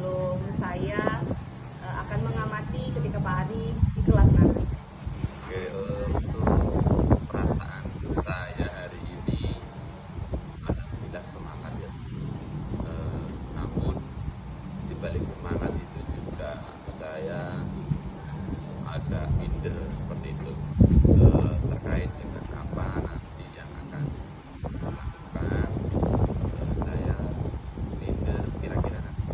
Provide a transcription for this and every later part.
sebelum saya akan mengamati ketika Pak Ari di kelas nanti. Oke, untuk perasaan saya hari ini alhamdulillah semangat ya. Namun di balik semangat itu juga saya agak minder seperti itu, terkait dengan apa nanti yang akan dilakukan. Saya minder kira-kira nanti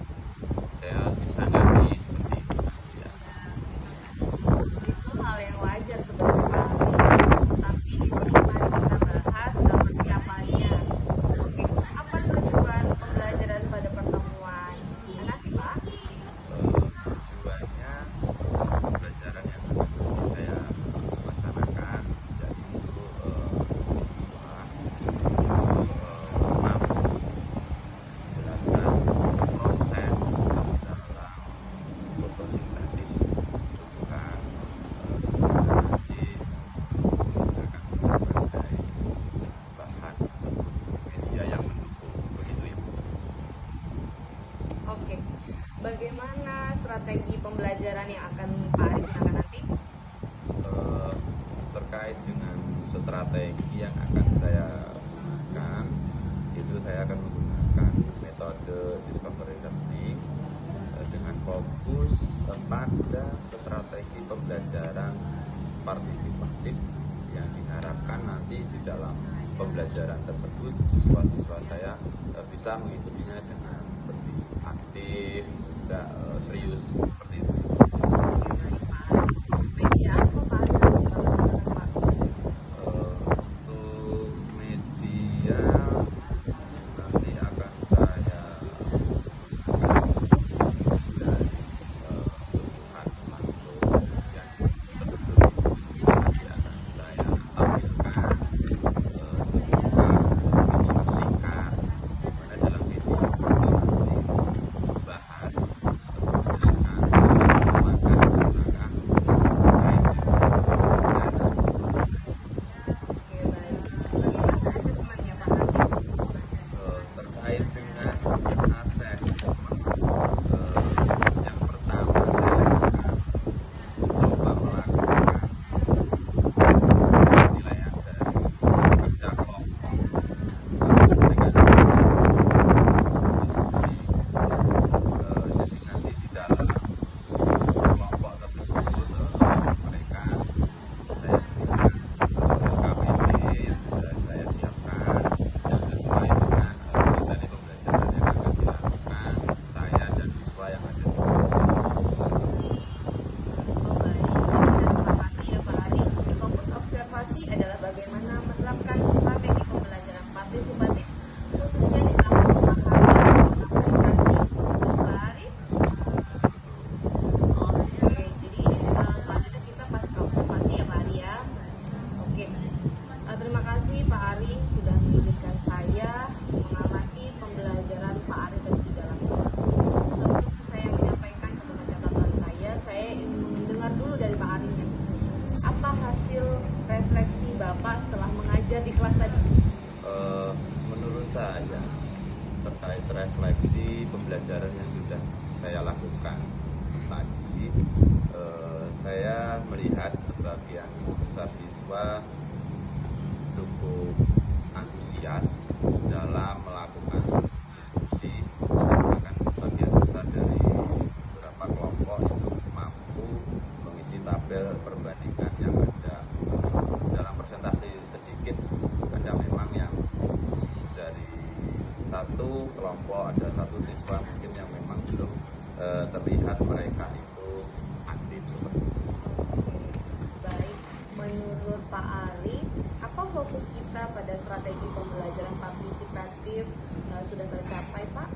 saya bisa nggak seperti itu nanti ya. Itu hal yang wajar sebenarnya Pak Ari. Tapi di sini mari kita bahas persiapannya. Oke, apa tujuan pembelajaran pada pertemuan ini nanti Pak? Tujuannya pembelajaran yang akan saya laksanakan jadi itu siswa mampu menjelaskan proses dalam fotosintesis tumbuhan nanti menggunakan berbagai bahan ataupun media yang mendukung begitu ya. Oke, bagaimana strategi pembelajaran yang akan Pak Ari gunakan nanti? Terkait dengan strategi yang akan saya gunakan, itu saya akan menggunakan metode discovery learning dengan fokus pada strategi pembelajaran partisipatif yang diharapkan nanti di dalam pembelajaran tersebut siswa-siswa saya bisa mengikutinya dengan lebih aktif, juga serius seperti itu. Oke, baik Pak Ari. Media apa Pak Ari nanti bakal gunakan Pak? Untuk media nanti akan saya gunakan dari tumbuhan langsung yang sebelum nanti akan saya tampilkan sebuah video singkat di mana dalam video itu nanti membahas atau menjelaskan langkah-langkah terkait dengan proses fotosintesis. Oke, baik. Bagaimana asesmennya Pak nanti? Terkait dengan asesmen, yang pertama saya akan mencoba melakukan penilaian dari kerja kelompok untuk mereka diskusi. Jadi nanti di dalam kelompok tersebut mereka saya berikan KPD yang sudah saya siapkan yang sesuai dengan materi pembelajaran yang akan dilakukan saya dan siswa yang ada di kelas ini. Oh baik, jadi kita sepakati ya Pak Ari. Fokus observasi adalah bagaimana menerapkan strategi pembelajaran partisipatif khususnya di tahap memahami dan mengaplikasi. Setuju Pak Ari? Oke, jadi ini selanjutnya kita pasca observasi ya Pak Ari ya. Oke, terima kasih Pak Ari sudah mengizinkan saya mengamati pembelajaran Pak Ari tadi di dalam kelas. Sebelum saya menyampaikan catatan-catatan saya ingin mendengar dulu dari Pak Arinya. Apa hasil refleksi Bapak setelah mengajar di kelas tadi? Menurut saya terkait refleksi pembelajaran yang sudah saya lakukan tadi, saya melihat sebagian besar siswa cukup antusias dalam melakukan diskusi, bahkan sebagian besar dari beberapa kelompok itu mampu mengisi tabel perbandingan yang ada dalam persentase sedikit. Ada memang yang dari satu kelompok ada satu siswa mungkin yang memang belum terlihat mereka itu aktif seperti itu. Baik, menurut Pak Ari, apa fokus kita pada strategi pembelajaran partisipatif sudah tercapai Pak?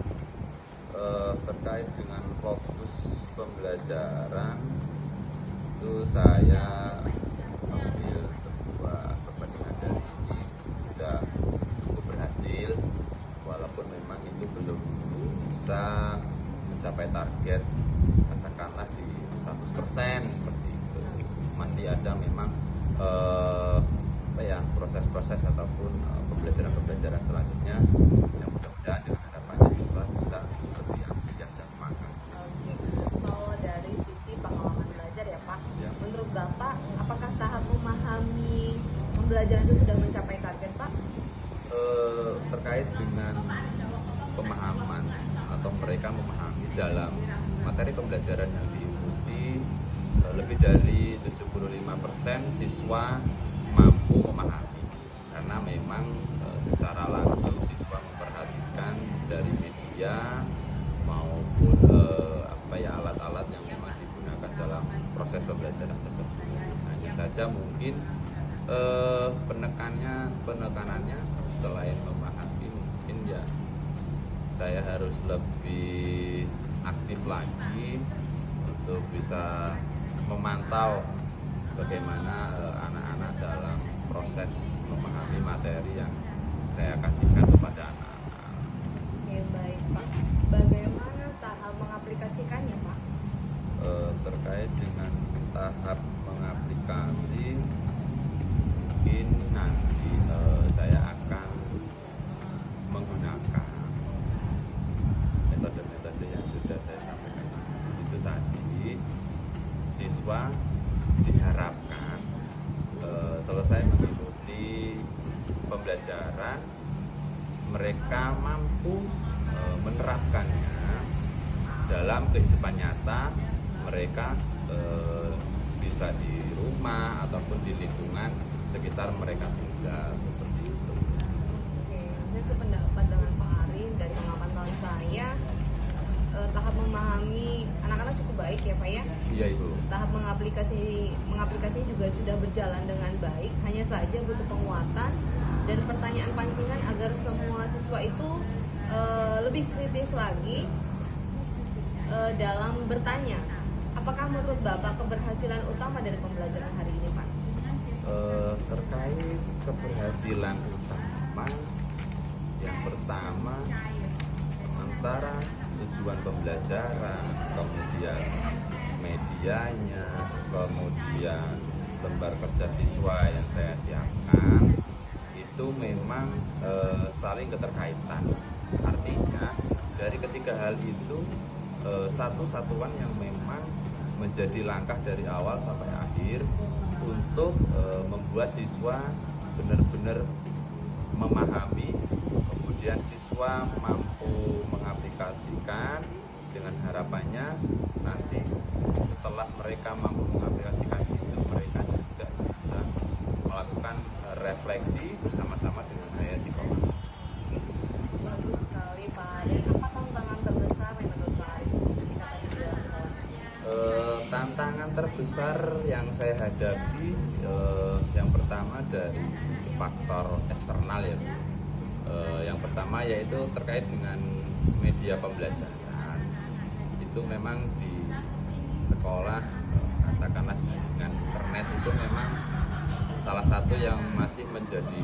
Terkait dengan fokus pembelajaran itu saya ambil sebuah perbandingan dari ini sudah cukup berhasil, walaupun memang itu belum bisa mencapai target katakanlah di 100% seperti itu. Masih ada memang proses-proses ataupun pembelajaran selanjutnya yang mudah-mudahan dengan harapannya siswa bisa lebih antusias dan semangat. dalam materi pembelajaran yang diikuti lebih dari 75% siswa mampu memahami, karena memang secara langsung siswa memperhatikan dari media maupun alat-alat yang memang digunakan dalam proses pembelajaran tersebut. Hanya saja mungkin penekanannya selain memahami, mungkin ya saya harus lebih aktif lagi untuk bisa memantau bagaimana anak-anak dalam proses memahami materi yang saya kasihkan kepada anak-anak. Oke, baik Pak. Bagaimana tahap mengaplikasikannya Pak? Terkait dengan tahap mengaplikasi, mungkin nanti saya akan menggunakan metode-metode yang sudah saya sampaikan itu tadi. Siswa diharapkan selesai mengikuti pembelajaran, mereka mampu menerapkannya dalam kehidupan nyata mereka, bisa di rumah ataupun di lingkungan sekitar mereka tinggal, seperti itu. Oke, saya sependapat dengan Pak Ari. Dari pengalaman saya, tahap memahami anak-anak cukup baik ya Pak ya. Iya Ibu. Tahap mengaplikasinya juga sudah berjalan dengan baik. Hanya saja butuh penguatan dan pertanyaan pancingan agar semua siswa itu lebih kritis lagi dalam bertanya. Apakah menurut Bapak keberhasilan utama dari pembelajaran hari ini Pak? Terkait keberhasilan utama, yang pertama antara tujuan pembelajaran, kemudian medianya, kemudian lembar kerja siswa yang saya siapkan itu memang saling keterkaitan. Artinya dari ketiga hal itu satu satuan yang memang menjadi langkah dari awal sampai akhir untuk membuat siswa benar-benar memahami, kemudian siswa mampu mengaplikasikan, dengan harapannya nanti setelah mereka mampu mengaplikasikan itu, mereka juga bisa melakukan refleksi bersama-sama dengan saya di Komnas. Bagus sekali Pak Ari. Apa tantangan terbesar yang menurut Pak Ari ketika tadi di dalam kelas? Tantangan terbesar yang saya hadapi yang pertama dari faktor eksternal ya. Yang pertama yaitu terkait dengan media pembelajaran. Itu memang di sekolah katakanlah jaringan internet itu memang salah satu yang masih menjadi